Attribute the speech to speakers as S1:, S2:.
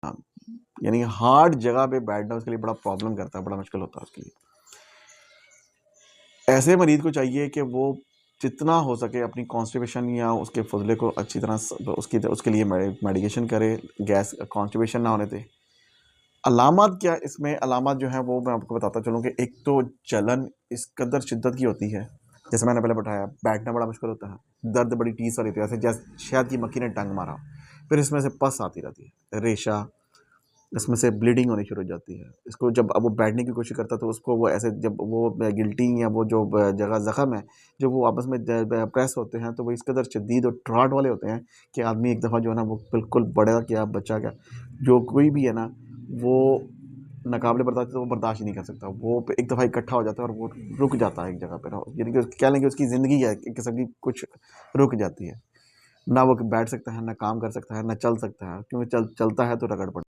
S1: हाँ, यानी हार्ड जगह पे बैठना उसके लिए बड़ा प्रॉब्लम करता है, बड़ा मुश्किल होता है उसके लिए। ऐसे मरीज़ को चाहिए कि वो जितना हो सके अपनी कॉन्स्टिपेशन या उसके फुज़ले को अच्छी तरह उसके लिए मेडिकेशन करे, गैस कॉन्स्टिपेशन ना होने दे। अलामत क्या इसमें अलामत जो है वो मैं आपको बताता चलूँ कि एक तो जलन इस कदर शिद्दत की होती है, जैसे मैंने पहले बताया, बैठना बड़ा मुश्किल होता है, दर्द बड़ी टीस वाली होती है, जैसे शहद की मक्खी ने टंग मारा। फिर इसमें से पस आती रहती है, रेशा, इसमें से ब्लीडिंग होनी शुरू हो जाती है। इसको जब अब वो बैठने की कोशिश करता है तो उसको वो ऐसे जब वो गिल्टी या वो जो जगह ज़ख्म है, जब वो आपस में प्रेस होते हैं तो वो इस कदर शदीद और ठाठ वाले होते हैं कि आदमी एक दफ़ा जो है ना वो बिल्कुल बड़ा क्या बच्चा क्या जो कोई भी है ना वो नाकाबिले बर्दाश्त तो वो बर्दाश्त ही नहीं कर सकता। वो एक दफ़ा इकट्ठा हो जाता है और वो रुक जाता है एक जगह पे ना, यानी कि कह लें कि उसकी ज़िंदगी है एक किस्म की कुछ रुक जाती है। ना वो बैठ सकता है, ना काम कर सकता है, ना चल सकता है, क्योंकि चलता है तो रगड़ पड़ती है।